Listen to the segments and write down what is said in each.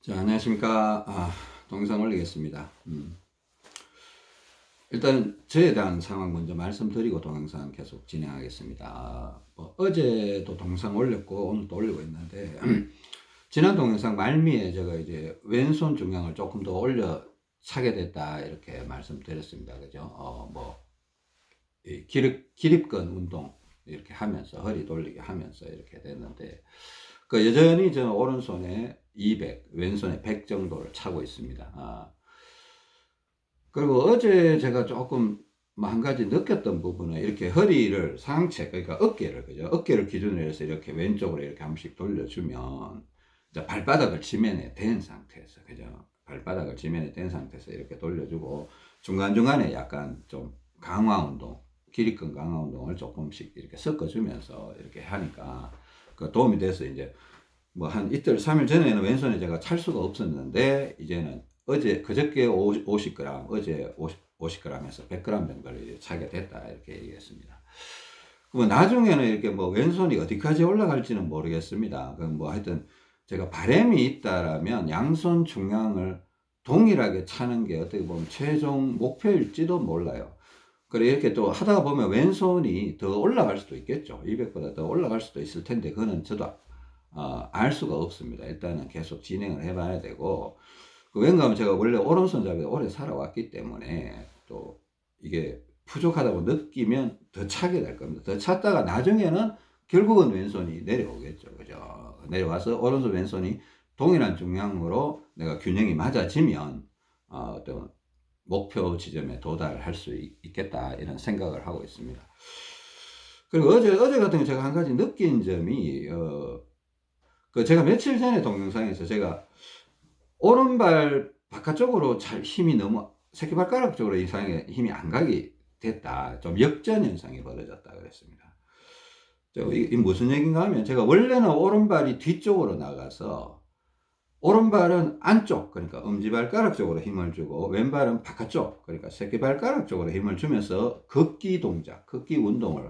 자, 안녕하십니까. 동영상 올리겠습니다. 일단 저에 대한 상황 먼저 말씀드리고 동영상 계속 진행하겠습니다. 뭐 어제도 동영상 올렸고 오늘도 올리고 있는데 지난 동영상 말미에 제가 이제 왼손 중량을 조금 더 올려 차게 됐다 이렇게 말씀드렸습니다. 그죠? 기립근 운동 이렇게 하면서 허리 돌리게 하면서 이렇게 됐는데 여전히 저는 오른손에 200, 왼손에 100 정도를 차고 있습니다. 그리고 어제 제가 조금 한 가지 느꼈던 부분은 이렇게 허리를 상체, 그러니까 어깨를, 그죠? 어깨를 기준으로 해서 이렇게 왼쪽으로 이렇게 한 번씩 돌려주면 이제 발바닥을 지면에 댄 상태에서, 그죠? 발바닥을 지면에 댄 상태에서 이렇게 돌려주고 중간중간에 약간 좀 강화 운동, 기립근 강화 운동을 조금씩 이렇게 섞어주면서 이렇게 하니까 그 도움이 돼서 이제 뭐 한 이틀, 3일 전에는 왼손에 제가 찰 수가 없었는데 이제는 그저께 50g, 어제 50g에서 100g 정도를 차게 됐다 이렇게 얘기했습니다. 그럼 나중에는 이렇게 뭐 왼손이 어디까지 올라갈지는 모르겠습니다. 그럼 뭐 하여튼 제가 바람이 있다라면 양손 중량을 동일하게 차는 게 어떻게 보면 최종 목표일지도 몰라요. 그래 이렇게 또 하다가 보면 왼손이 더 올라갈 수도 있겠죠. 200보다 더 올라갈 수도 있을 텐데 그거는 저도 알 수가 없습니다. 일단은 계속 진행을 해봐야 되고 왠가 하면 제가 원래 오른손잡이에 오래 살아왔기 때문에 또 이게 부족하다고 느끼면 더 차게 될 겁니다. 더 찼다가 나중에는 결국은 왼손이 내려오겠죠. 그죠? 내려와서 오른손 왼손이 동일한 중량으로 내가 균형이 맞아지면 어떤 목표 지점에 도달할 수 있겠다 이런 생각을 하고 있습니다. 그리고 어제 같은 경우 제가 한 가지 느낀 점이 제가 며칠 전에 동영상에서 제가 오른발 바깥쪽으로 잘 힘이 너무 새끼발가락 쪽으로 이상하게 힘이 안 가게 됐다. 좀 역전 현상이 벌어졌다 그랬습니다. 이 무슨 얘기인가 하면 제가 원래는 오른발이 뒤쪽으로 나가서 오른발은 안쪽, 그러니까 엄지발가락 쪽으로 힘을 주고 왼발은 바깥쪽, 그러니까 새끼발가락 쪽으로 힘을 주면서 걷기 동작, 걷기 운동을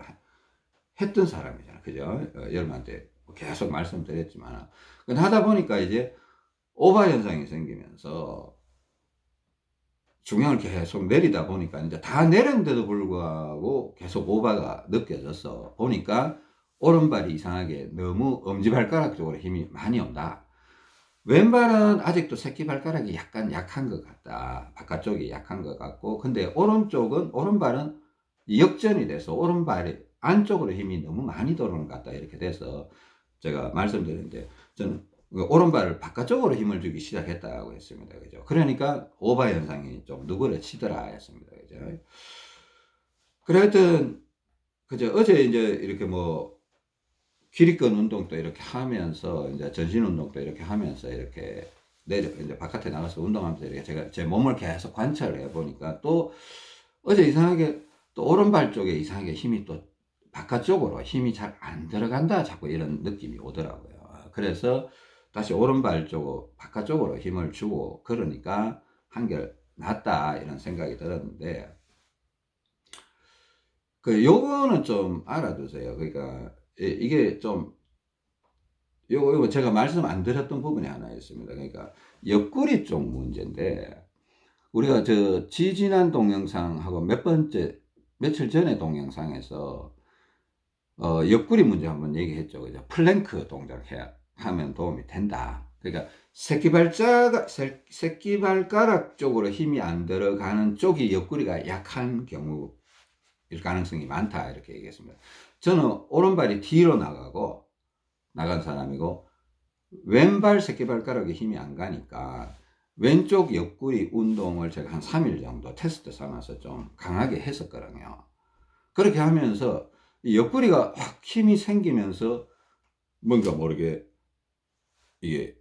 했던 사람이잖아요. 그죠? 여러분한테 계속 말씀드렸지만. 하다 보니까 이제 오바 현상이 생기면서 중량을 계속 내리다 보니까 이제 다 내렸는데도 불구하고 계속 오바가 느껴져서 보니까 오른발이 이상하게 너무 엄지발가락 쪽으로 힘이 많이 온다. 왼발은 아직도 새끼발가락이 약간 약한 것 같다. 바깥쪽이 약한 것 같고 근데 오른발은 역전이 돼서 오른발이 안쪽으로 힘이 너무 많이 들어오는 것 같다. 이렇게 돼서 제가 말씀드렸는데 저는 오른발을 바깥쪽으로 힘을 주기 시작했다고 했습니다. 그죠? 그러니까 오바 현상이 좀 누그러치더라 했습니다. 그죠? 그래 하여튼 그죠? 어제 이제 이렇게 뭐 기립근 운동도 이렇게 하면서 이제 전신 운동도 이렇게 하면서 이렇게 이제 바깥에 나가서 운동하면서 이렇게 제가 제 몸을 계속 관찰을 해 보니까 또 어제 이상하게 또 오른발 쪽에 이상하게 힘이 또 바깥쪽으로 힘이 잘 안 들어간다 자꾸 이런 느낌이 오더라고요. 그래서 다시 오른발 쪽 바깥쪽으로 힘을 주고 그러니까 한결 낫다 이런 생각이 들었는데 요거는 좀 알아두세요. 그러니까 이게 좀 요거 제가 말씀 안 드렸던 부분이 하나 있습니다. 그러니까 옆구리 쪽 문제인데 우리가 지지난 동영상하고 며칠 전에 동영상에서 옆구리 문제 한번 얘기했죠. 그죠? 플랭크 동작 하면 도움이 된다. 그러니까 새끼발가락 쪽으로 힘이 안 들어가는 쪽이 옆구리가 약한 경우일 가능성이 많다. 이렇게 얘기했습니다. 저는 오른발이 뒤로 나간 사람이고, 왼발 새끼발가락에 힘이 안 가니까, 왼쪽 옆구리 운동을 제가 한 3일 정도 테스트 삼아서 좀 강하게 했었거든요. 그렇게 하면서 옆구리가 확 힘이 생기면서 뭔가 모르게 이게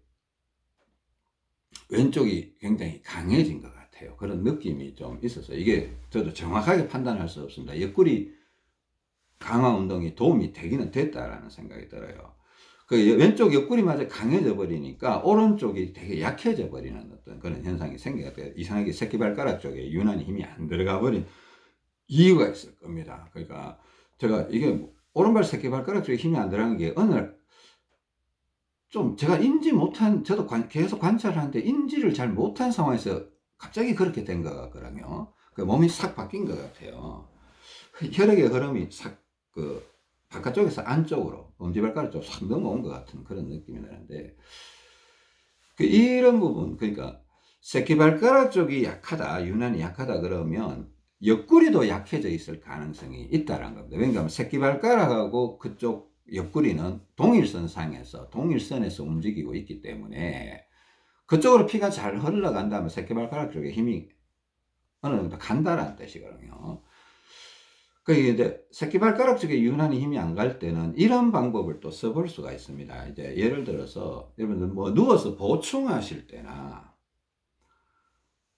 왼쪽이 굉장히 강해진 것 같아요. 그런 느낌이 좀 있었어요. 이게 저도 정확하게 판단할 수 없습니다. 옆구리 강화 운동이 도움이 되기는 됐다라는 생각이 들어요. 왼쪽 옆구리마저 강해져 버리니까 오른쪽이 되게 약해져 버리는 어떤 그런 현상이 생겨요. 이상하게 새끼발가락 쪽에 유난히 힘이 안 들어가 버린 이유가 있을 겁니다. 그러니까 제가 이게 오른발 새끼발가락 쪽에 힘이 안 들어간 게 어느 날 좀 제가 인지 못한, 저도 계속 관찰을 하는데 인지를 잘 못한 상황에서 갑자기 그렇게 된 것 같거든요. 그 몸이 싹 바뀐 것 같아요. 혈액의 흐름이 싹, 바깥쪽에서 안쪽으로, 엄지발가락 쪽으로 싹 넘어온 것 같은 그런 느낌이 나는데, 이런 부분, 그러니까, 새끼발가락 쪽이 약하다, 유난히 약하다 그러면, 옆구리도 약해져 있을 가능성이 있다는 겁니다. 왜냐하면 새끼발가락하고 그쪽 옆구리는 동일선상에서, 동일선에서 움직이고 있기 때문에, 그쪽으로 피가 잘 흘러간다면 새끼발가락 쪽에 힘이 어느 정도 간다는 뜻이거든요. 이제 새끼발가락 쪽에 유난히 힘이 안 갈 때는 이런 방법을 또 써볼 수가 있습니다. 이제 예를 들어서 여러분들 뭐 누워서 보충하실 때나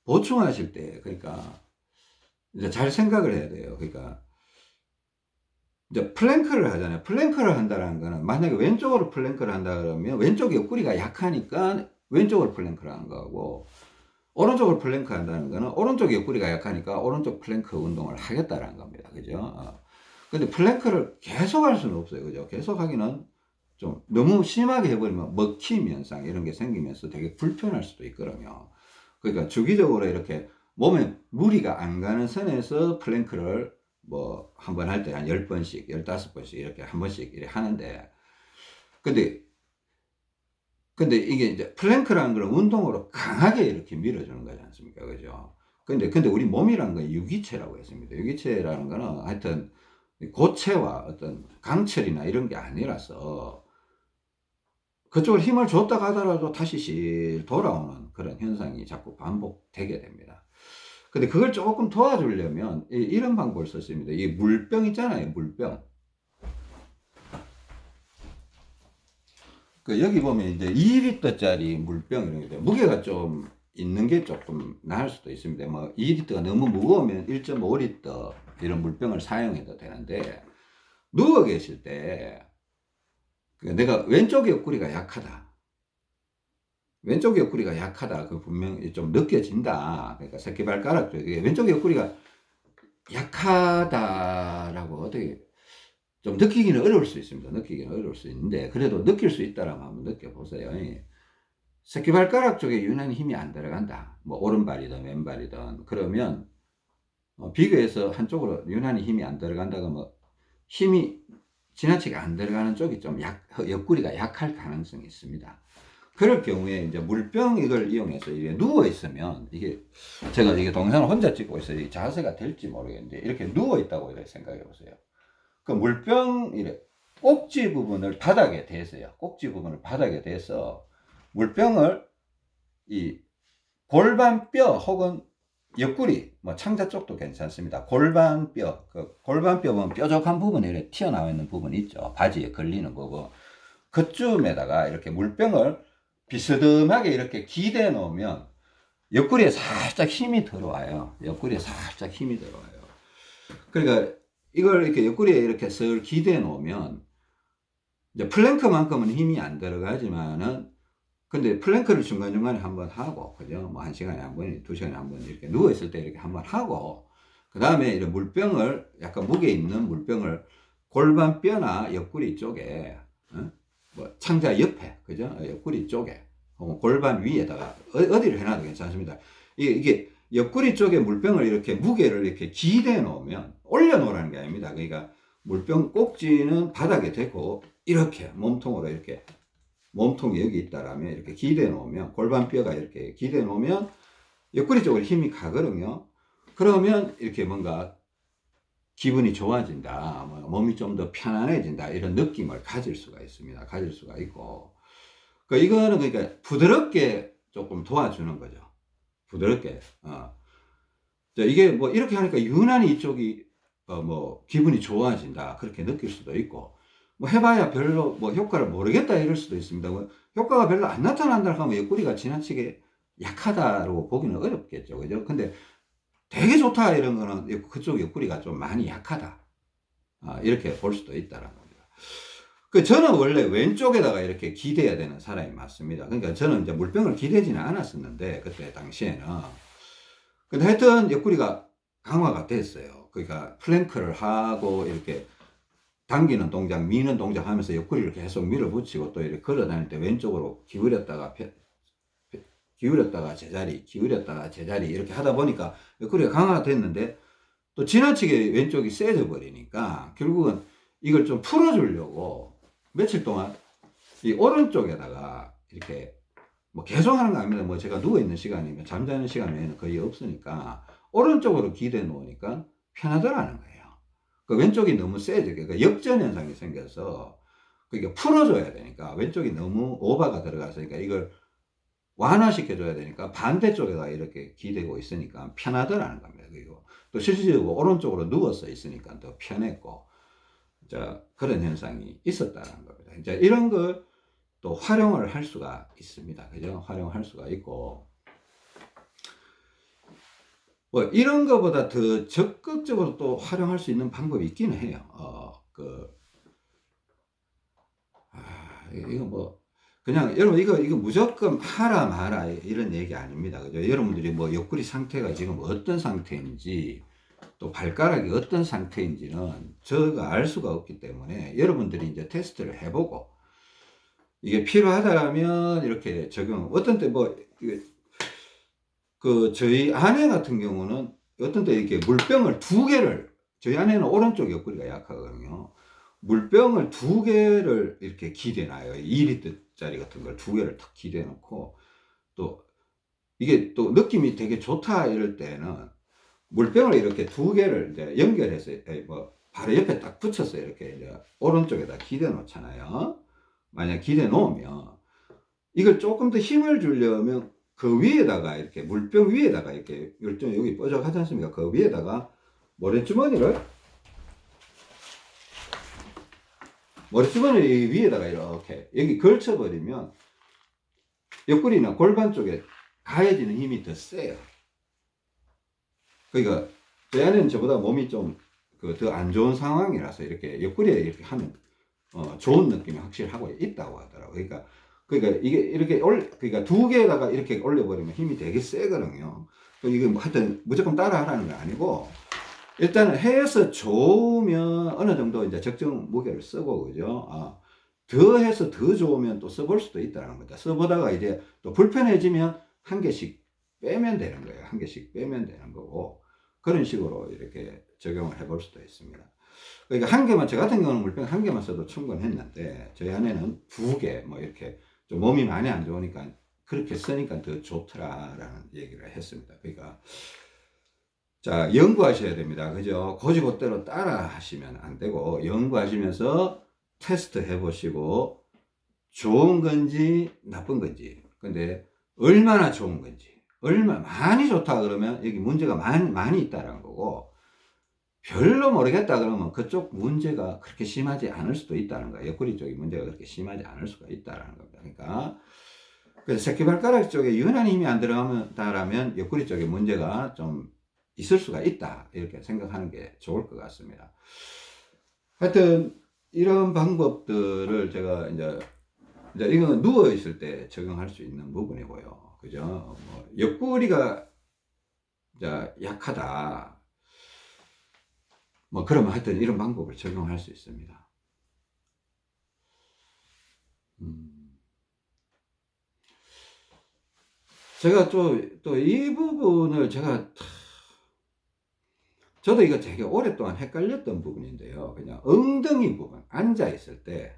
보충하실 때, 그러니까 이제 잘 생각을 해야 돼요. 그러니까 이제 플랭크를 하잖아요. 플랭크를 한다는 거는 만약에 왼쪽으로 플랭크를 한다 그러면 왼쪽 옆구리가 약하니까 왼쪽으로 플랭크를 하는 거고, 오른쪽으로 플랭크 한다는 거는 오른쪽 옆구리가 약하니까 오른쪽 플랭크 운동을 하겠다라는 겁니다. 그죠? 근데 플랭크를 계속 할 수는 없어요. 그죠? 계속 하기는 좀 너무 심하게 해버리면 먹힘 현상 이런 게 생기면서 되게 불편할 수도 있거든요. 그러니까 주기적으로 이렇게 몸에 무리가 안 가는 선에서 플랭크를 뭐 한 번 할 때 한 10번씩, 15번씩 이렇게 한 번씩 이렇게 하는데, 근데 이게 이제 플랭크라는 걸 운동으로 강하게 이렇게 밀어주는 거지 않습니까? 그죠? 근데 우리 몸이라는 건 유기체라고 했습니다. 유기체라는 거는 하여튼 고체와 어떤 강철이나 이런 게 아니라서 그쪽으로 힘을 줬다 가더라도 다시 돌아오는 그런 현상이 자꾸 반복되게 됩니다. 근데 그걸 조금 도와주려면 이런 방법을 썼습니다. 이 물병 있잖아요, 물병. 여기 보면 이제 2리터짜리 물병 이런 게 무게가 좀 있는 게 조금 나을 수도 있습니다. 뭐 2리터가 너무 무거우면 1.5리터 이런 물병을 사용해도 되는데, 누워 계실 때 내가 왼쪽 옆구리가 약하다. 왼쪽 옆구리가 약하다. 그 분명히 좀 느껴진다. 그러니까 새끼발가락 쪽에 왼쪽 옆구리가 약하다라고 어떻게 좀 느끼기는 어려울 수 있습니다. 느끼기는 어려울 수 있는데, 그래도 느낄 수 있다라면 한번 느껴보세요. 새끼발가락 쪽에 유난히 힘이 안 들어간다. 뭐 오른발이든 왼발이든 그러면 비교해서 한쪽으로 유난히 힘이 안 들어간다고 뭐 힘이 지나치게 안 들어가는 쪽이 좀 옆구리가 약할 가능성이 있습니다. 그럴 경우에 이제 물병 이걸 이용해서 이게 누워 있으면, 이게 제가 이게 동영상을 혼자 찍고 있어요. 이 자세가 될지 모르겠는데 이렇게 누워 있다고 이렇게 생각해 보세요. 그 물병 이래 꼭지 부분을 바닥에 대세요. 꼭지 부분을 바닥에 대서 물병을 이 골반뼈 혹은 옆구리, 뭐 창자 쪽도 괜찮습니다. 골반뼈, 그 골반뼈 보면 뾰족한 부분이 이렇게 튀어나와 있는 부분이 있죠. 바지에 걸리는 부분. 그쯤에다가 이렇게 물병을 비스듬하게 이렇게 기대 놓으면 옆구리에 살짝 힘이 들어와요. 옆구리에 살짝 힘이 들어와요. 그러니까 이걸 이렇게 옆구리에 이렇게 쓱 기대 놓으면 이제 플랭크만큼은 힘이 안 들어가지만은, 근데 플랭크를 중간중간에 한번 하고, 그죠? 뭐 1시간에 한 번, 2시간에 한 번 이렇게 누워있을 때 이렇게 한번 하고, 그 다음에 이런 물병을, 약간 무게 있는 물병을 골반뼈나 옆구리 쪽에, 뭐 창자 옆에, 그죠? 옆구리 쪽에, 골반 위에다가, 어디를 해놔도 괜찮습니다. 이게 옆구리 쪽에 물병을 이렇게 무게를 이렇게 기대 놓으면, 올려놓으라는 게 아닙니다. 그러니까 물병 꼭지는 바닥에 대고, 이렇게 몸통으로 이렇게, 몸통이 여기 있다라면 이렇게 기대 놓으면, 골반뼈가 이렇게 기대 놓으면 옆구리 쪽으로 힘이 가거든요. 그러면 이렇게 뭔가 기분이 좋아진다, 몸이 좀 더 편안해진다, 이런 느낌을 가질 수가 있습니다. 가질 수가 있고, 이거는 그러니까 부드럽게 조금 도와주는 거죠. 부드럽게. 이게 뭐 이렇게 하니까 유난히 이쪽이 뭐 기분이 좋아진다, 그렇게 느낄 수도 있고, 뭐 해봐야 별로 뭐 효과를 모르겠다 이럴 수도 있습니다. 뭐 효과가 별로 안 나타난다 하면 옆구리가 지나치게 약하다고 보기는 어렵겠죠. 그죠? 근데 되게 좋다 이런 거는 그쪽 옆구리가 좀 많이 약하다, 이렇게 볼 수도 있다는 겁니다. 저는 원래 왼쪽에다가 이렇게 기대야 되는 사람이 맞습니다. 그러니까 저는 이제 물병을 기대지는 않았었는데, 그때 당시에는. 근데 하여튼 옆구리가 강화가 됐어요. 그러니까 플랭크를 하고 이렇게 당기는 동작, 미는 동작 하면서 옆구리를 계속 밀어붙이고 또 이렇게 걸어 다닐 때 왼쪽으로 기울였다가 제자리, 기울였다가 제자리 이렇게 하다 보니까 옆구리가 강화됐는데 또 지나치게 왼쪽이 세져 버리니까 결국은 이걸 좀 풀어주려고 며칠 동안 이 오른쪽에다가 이렇게 뭐 계속 하는 거 아닙니다. 뭐 제가 누워 있는 시간이면 잠자는 시간 외에는 거의 없으니까 오른쪽으로 기대 놓으니까 편하더라는 거예요. 그 왼쪽이 너무 세져. 그러니까 역전 현상이 생겨서 그러니까 풀어줘야 되니까 왼쪽이 너무 오버가 들어갔으니까 이걸 완화시켜줘야 되니까 반대쪽에다 이렇게 기대고 있으니까 편하더라는 겁니다. 그리고 또 실질적으로 오른쪽으로 누워서 있으니까 더 편했고, 자, 그런 현상이 있었다는 겁니다. 이제 이런 걸 또 활용을 할 수가 있습니다. 그죠? 활용할 수가 있고, 뭐 이런 거보다 더 적극적으로 또 활용할 수 있는 방법이 있기는 해요. 이거 뭐 그냥 여러분 이거 무조건 하라 마라 이런 얘기 아닙니다. 그죠? 여러분들이 뭐 옆구리 상태가 지금 어떤 상태인지 또 발가락이 어떤 상태인지는 저가 알 수가 없기 때문에 여러분들이 이제 테스트를 해보고 이게 필요하다면 이렇게 적용. 어떤 때 뭐 그 저희 아내 같은 경우는 어떤 때 이렇게 물병을 2개를, 저희 아내는 오른쪽 옆구리가 약하거든요. 물병을 2개를 이렇게 기대놔요. 2리터짜리 같은 걸 2개를 탁 기대놓고, 또 이게 또 느낌이 되게 좋다 이럴 때는 물병을 이렇게 2개를 이제 연결해서 뭐 바로 옆에 딱 붙여서 이렇게 이제 오른쪽에다 기대 놓잖아요. 만약 기대 놓으면 이걸 조금 더 힘을 주려면 그 위에다가 이렇게 물병 위에다가 이렇게 여기 뾰족하지 않습니까? 그 위에다가 모래주머니 위에다가 이렇게 여기 걸쳐버리면 옆구리나 골반 쪽에 가해지는 힘이 더 세요. 그러니까 제 아내는 저보다 몸이 좀 더 안 좋은 상황이라서 이렇게 옆구리에 이렇게 하면 좋은 느낌이 확실히 하고 있다고 하더라고요. 그러니까 이게 이렇게 그러니까 2개에다가 이렇게 올려버리면 힘이 되게 세거든요. 이게 뭐 하여튼 무조건 따라 하라는 게 아니고, 일단은 해서 좋으면 어느 정도 이제 적정 무게를 쓰고, 그죠? 더 해서 더 좋으면 또 써볼 수도 있다는 겁니다. 써보다가 이제 또 불편해지면 1개씩 빼면 되는 거예요. 1개씩 빼면 되는 거고, 그런 식으로 이렇게 적용을 해볼 수도 있습니다. 그러니까 1개만, 저 같은 경우는 물병 1개만 써도 충분했는데, 저희 아내는 2개, 뭐 이렇게 좀 몸이 많이 안 좋으니까 그렇게 쓰니까 더 좋더라라는 얘기를 했습니다. 그러니까, 자, 연구하셔야 됩니다. 그죠? 고지고대로 따라 하시면 안 되고, 연구하시면서 테스트 해보시고, 좋은 건지 나쁜 건지, 근데 얼마나 좋은 건지, 많이 좋다 그러면 여기 문제가 많이 있다는 거고, 별로 모르겠다 그러면 그쪽 문제가 그렇게 심하지 않을 수도 있다는 거예요. 옆구리 쪽이 문제가 그렇게 심하지 않을 수가 있다는 겁니다. 그러니까 그래서 새끼발가락 쪽에 유난히 힘이 안 들어가면 옆구리 쪽에 문제가 좀 있을 수가 있다, 이렇게 생각하는 게 좋을 것 같습니다. 하여튼 이런 방법들을 제가 이제 이건 누워 있을 때 적용할 수 있는 부분이고요. 그죠? 뭐 옆구리가 이제 약하다, 뭐 그러면 하여튼 이런 방법을 적용할 수 있습니다. 제가 또 이 부분을 저도 이거 되게 오랫동안 헷갈렸던 부분인데요. 그냥 엉덩이 부분, 앉아 계실 때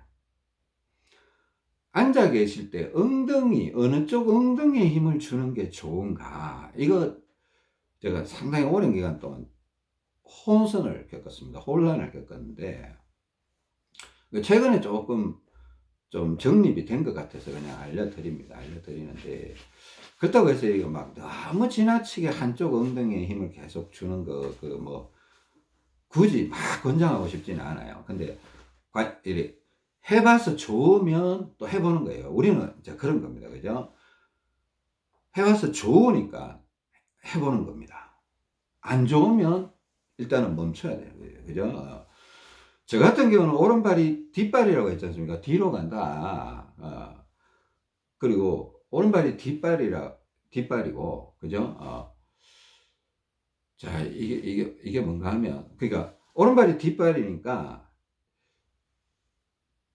엉덩이, 어느 쪽 엉덩이에 힘을 주는 게 좋은가, 이거 제가 상당히 오랜 기간 동안 혼선을 겪었습니다. 혼란을 겪었는데, 최근에 조금 좀 정립이 된 것 같아서 그냥 알려드리는데, 그렇다고 해서 이거 막 너무 지나치게 한쪽 엉덩이에 힘을 계속 주는 거, 뭐 굳이 막 권장하고 싶지는 않아요. 근데 이래 해봐서 좋으면 또 해보는 거예요. 우리는 이제 그런 겁니다. 그죠? 해봐서 좋으니까 해보는 겁니다. 안 좋으면 일단은 멈춰야 돼요. 그죠? 저 같은 경우는 오른발이 뒷발이라고 했지 않습니까? 뒤로 간다. 그리고 오른발이 뒷발이고, 그죠? 자, 이게 뭔가 하면, 그러니까 오른발이 뒷발이니까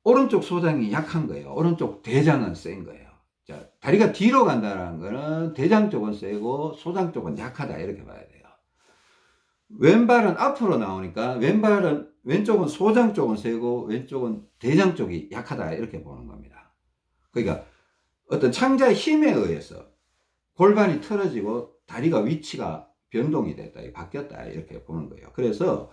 오른쪽 소장이 약한 거예요. 오른쪽 대장은 센 거예요. 자, 다리가 뒤로 간다는 거는 대장 쪽은 세고 소장 쪽은 약하다 이렇게 봐야 돼요. 왼발은 앞으로 나오니까 왼쪽은 소장 쪽은 세고 왼쪽은 대장 쪽이 약하다 이렇게 보는 겁니다. 그러니까 어떤 창자의 힘에 의해서 골반이 틀어지고 다리가 위치가 변동이 됐다, 바뀌었다 이렇게 보는 거예요. 그래서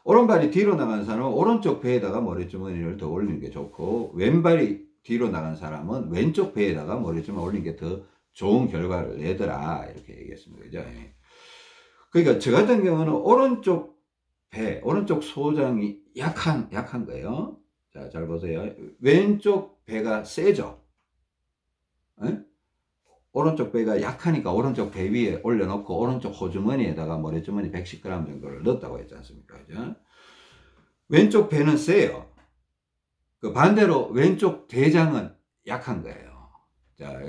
오른발이 뒤로 나간 사람은 오른쪽 배에다가 머리주머니를 더 올리는 게 좋고, 왼발이 뒤로 나간 사람은 왼쪽 배에다가 머리주머니 올리는 게 더 좋은 결과를 내더라 이렇게 얘기했습니다. 그죠? 그러니까 저 같은 경우는 오른쪽 배, 오른쪽 소장이 약한 거예요. 자, 잘 보세요. 왼쪽 배가 세죠. 에? 오른쪽 배가 약하니까 오른쪽 배 위에 올려놓고 오른쪽 호주머니에다가 머리주머니 110g 정도를 넣었다고 했지 않습니까? 그죠? 왼쪽 배는 세요. 그 반대로 왼쪽 대장은 약한 거예요. 자,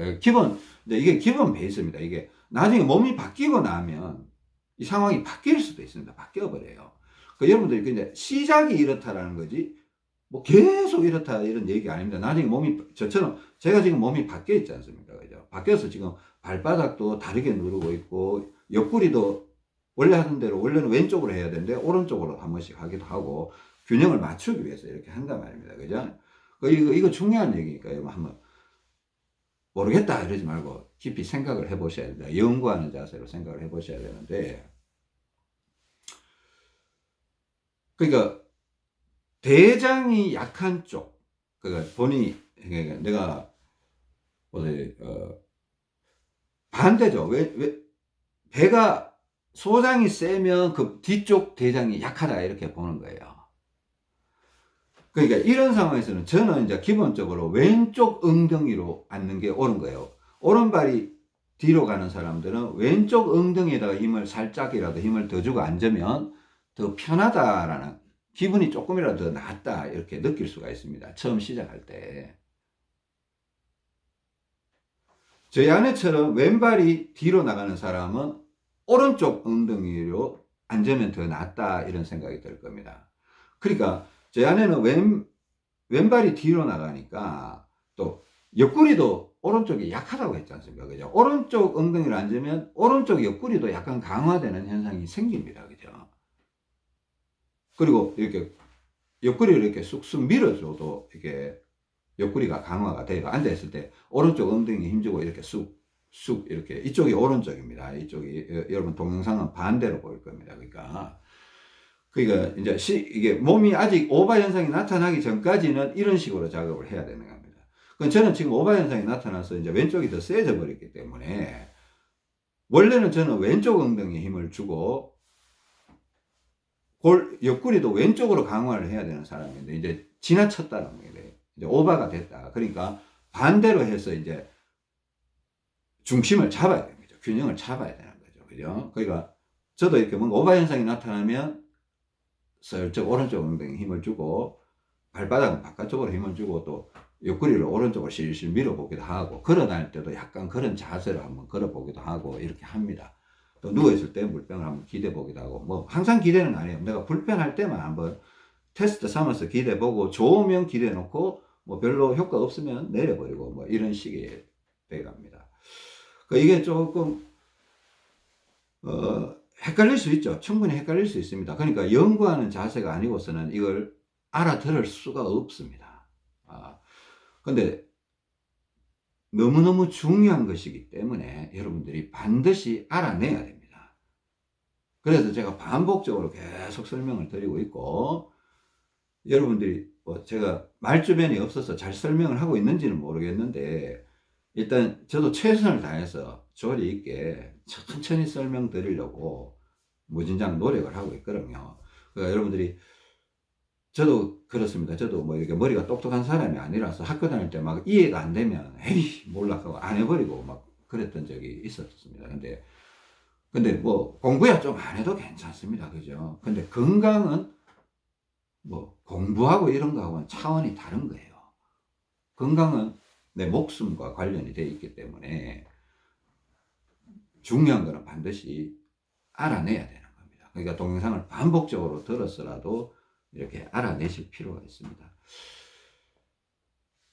이게 기본 베이스입니다. 이게 나중에 몸이 바뀌고 나면 이 상황이 바뀔 수도 있습니다. 바뀌어버려요. 그 여러분들이 이제 시작이 이렇다라는 거지, 뭐 계속 이렇다 이런 얘기가 아닙니다. 나중에 저처럼 제가 지금 몸이 바뀌어 있지 않습니까? 그죠? 바뀌어서 지금 발바닥도 다르게 누르고 있고, 옆구리도 원래 하던 대로, 원래는 왼쪽으로 해야 되는데 오른쪽으로 한 번씩 하기도 하고, 균형을 맞추기 위해서 이렇게 한단 말입니다. 그죠? 이거 중요한 얘기니까요. 한번 모르겠다 이러지 말고 깊이 생각을 해 보셔야 됩니다. 연구하는 자세로 생각을 해 보셔야 되는데, 그러니까 대장이 약한 쪽, 그러니까 본인이, 내가 반대죠. 배가 소장이 세면 그 뒤쪽 대장이 약하다 이렇게 보는 거예요. 그러니까 이런 상황에서는 저는 이제 기본적으로 왼쪽 엉덩이로 앉는 게 옳은 거예요. 오른발이 뒤로 가는 사람들은 왼쪽 엉덩이에다가 살짝이라도 힘을 더 주고 앉으면 더 편하다라는, 기분이 조금이라도 더 낫다 이렇게 느낄 수가 있습니다. 처음 시작할 때. 저희 아내처럼 왼발이 뒤로 나가는 사람은 오른쪽 엉덩이로 앉으면 더 낫다 이런 생각이 들 겁니다. 그러니까 제 아내는 왼발이 뒤로 나가니까 또 옆구리도 오른쪽이 약하다고 했지 않습니까? 그죠? 오른쪽 엉덩이를 앉으면 오른쪽 옆구리도 약간 강화되는 현상이 생깁니다. 그죠? 그리고 이렇게 옆구리를 이렇게 쑥쑥 밀어줘도 이렇게 옆구리가 강화가 돼요. 앉아있을 때 오른쪽 엉덩이에 힘주고 이렇게 쑥 이렇게, 이쪽이 오른쪽입니다. 이쪽이, 여러분 동영상은 반대로 보일 겁니다. 그러니까 이제 이게 몸이 아직 오바 현상이 나타나기 전까지는 이런 식으로 작업을 해야 되는 겁니다. 그럼 저는 지금 오바 현상이 나타나서 이제 왼쪽이 더 세져 버렸기 때문에, 원래는 저는 왼쪽 엉덩이에 힘을 주고 옆구리도 왼쪽으로 강화를 해야 되는 사람인데, 이제 지나쳤다는 거예요. 이제 오바가 됐다. 그러니까 반대로 해서 이제 중심을 잡아야 되는 거죠. 균형을 잡아야 되는 거죠. 그죠? 그러니까 저도 이렇게 뭔가 오바 현상이 나타나면 슬쩍 오른쪽 엉덩이에 힘을 주고, 발바닥은 바깥쪽으로 힘을 주고, 또 옆구리를 오른쪽으로 실실 밀어보기도 하고, 걸어다닐 때도 약간 그런 자세로 한번 걸어보기도 하고 이렇게 합니다. 또 누워있을 때 물병을 한번 기대보기도 하고, 뭐 항상 기대는 아니에요. 내가 불편할 때만 한번 테스트 삼아서 기대보고, 좋으면 기대놓고 뭐 별로 효과 없으면 내려버리고, 뭐 이런 식의 돼갑니다. 이게 조금 헷갈릴 수 있죠. 충분히 헷갈릴 수 있습니다. 그러니까 연구하는 자세가 아니고서는 이걸 알아들을 수가 없습니다. 근데 너무너무 중요한 것이기 때문에 여러분들이 반드시 알아내야 됩니다. 그래서 제가 반복적으로 계속 설명을 드리고 있고, 여러분들이 제가 말주변이 없어서 잘 설명을 하고 있는지는 모르겠는데, 일단 저도 최선을 다해서 조리 있게 천천히 설명드리려고 무진장 노력을 하고 있거든요. 그러니까 여러분들이, 저도 그렇습니다. 저도 뭐 이렇게 머리가 똑똑한 사람이 아니라서 학교 다닐 때 막 이해가 안 되면 에이 몰라 하고 안 해버리고 막 그랬던 적이 있었습니다. 근데 뭐 공부야 좀 안 해도 괜찮습니다. 그죠? 근데 건강은 뭐 공부하고 이런 거하고는 차원이 다른 거예요. 건강은 내 목숨과 관련이 되어 있기 때문에 중요한 거는 반드시 알아내야 되는 겁니다. 그러니까 동영상을 반복적으로 들었어라도 이렇게 알아내실 필요가 있습니다.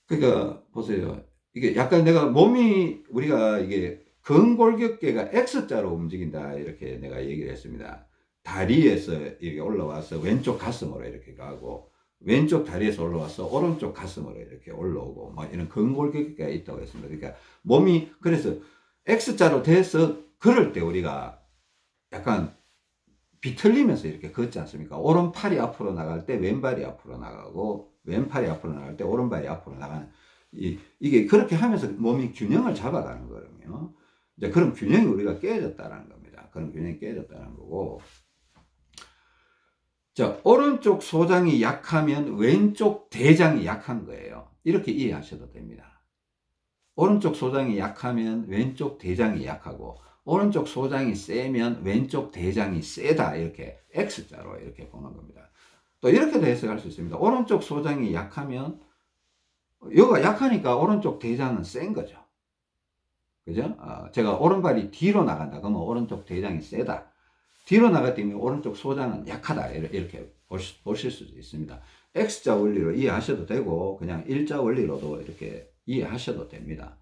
그러니까 보세요. 이게 약간 내가 몸이 우리가 이게 근골격계가 X자로 움직인다 이렇게 내가 얘기를 했습니다. 다리에서 이렇게 올라와서 왼쪽 가슴으로 이렇게 가고 왼쪽 다리에서 올라와서 오른쪽 가슴으로 이렇게 올라오고 뭐 이런 근골격계가 있다고 했습니다. 그러니까 몸이 그래서 X자로 돼서 걸을 때 우리가 약간 비틀리면서 이렇게 걷지 않습니까? 오른팔이 앞으로 나갈 때 왼발이 앞으로 나가고 왼팔이 앞으로 나갈 때 오른발이 앞으로 나가는 이게 그렇게 하면서 몸이 균형을 잡아가는 거거든요. 이제 그런 균형이 우리가 깨졌다는 겁니다. 그런 균형이 깨졌다는 거고. 자, 오른쪽 소장이 약하면 왼쪽 대장이 약한 거예요. 이렇게 이해하셔도 됩니다. 오른쪽 소장이 약하면 왼쪽 대장이 약하고 오른쪽 소장이 세면 왼쪽 대장이 세다. 이렇게 X자로 이렇게 보는 겁니다. 또 이렇게도 해석할 수 있습니다. 오른쪽 소장이 약하면 여기가 약하니까 오른쪽 대장은 센 거죠. 그죠? 제가 오른발이 뒤로 나간다. 그러면 오른쪽 대장이 세다. 뒤로 나갔더니 오른쪽 소장은 약하다. 이렇게 보실 수도 있습니다. X자 원리로 이해하셔도 되고 그냥 일자 원리로도 이렇게 이해하셔도 됩니다.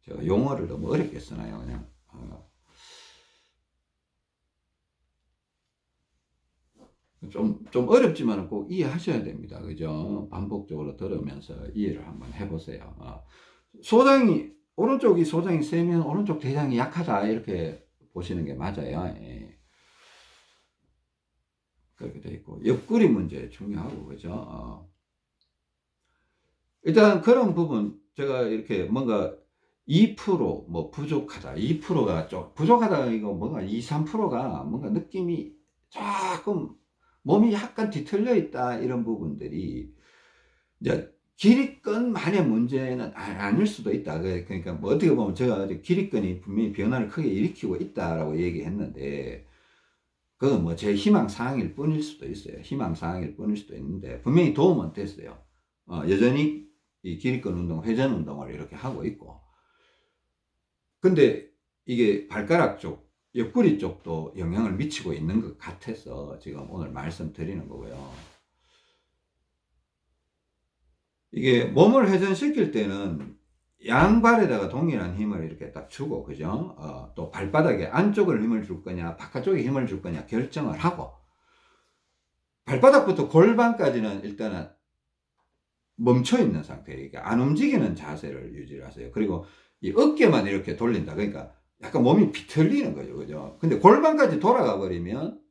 제가 용어를 너무 어렵게 쓰나요? 그냥 좀 어렵지만 꼭 이해하셔야 됩니다. 그죠? 반복적으로 들으면서 이해를 한번 해보세요. 오른쪽이 소장이 세면 오른쪽 대장이 약하다. 이렇게 보시는 게 맞아요. 예. 그렇게 돼 있고. 옆구리 문제 중요하고, 그죠? 일단 그런 부분, 제가 이렇게 뭔가 2% 부족하다. 2%가 좀 부족하다. 이거 뭔가 2, 3%가 뭔가 느낌이 조금 몸이 약간 뒤틀려 있다. 이런 부분들이 이제 기립근만의 문제는 아닐 수도 있다. 그러니까 뭐 어떻게 보면 제가 기립근이 분명히 변화를 크게 일으키고 있다라고 얘기했는데 그건 뭐 제 희망사항일 뿐일 수도 있어요. 희망사항일 뿐일 수도 있는데 분명히 도움은 됐어요. 여전히 이 기립근 운동, 회전 운동을 이렇게 하고 있고 근데 이게 발가락 쪽, 옆구리 쪽도 영향을 미치고 있는 것 같아서 지금 오늘 말씀드리는 거고요. 이게 몸을 회전시킬 때는 양발에다가 동일한 힘을 이렇게 딱 주고, 그죠? 또 발바닥에 안쪽을 힘을 줄 거냐, 바깥쪽에 힘을 줄 거냐 결정을 하고, 발바닥부터 골반까지는 일단은 멈춰 있는 상태예요. 그러니까 안 움직이는 자세를 유지하세요. 그리고 이 어깨만 이렇게 돌린다. 그러니까 약간 몸이 비틀리는 거죠. 그죠? 근데 골반까지 돌아가 버리면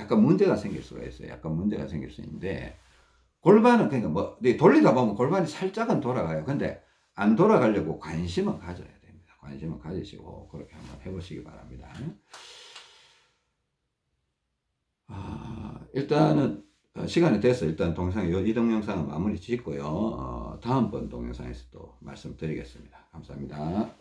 약간 문제가 생길 수가 있어요. 약간 문제가 생길 수 있는데, 골반은 그러니까 뭐 돌리다 보면 골반이 살짝은 돌아가요. 근데 안 돌아가려고 관심은 가져야 됩니다. 관심은 가지시고 그렇게 한번 해보시기 바랍니다. 일단은 시간이 돼서 일단 이 동영상은 마무리 짓고요. 다음번 동영상에서 또 말씀드리겠습니다. 감사합니다.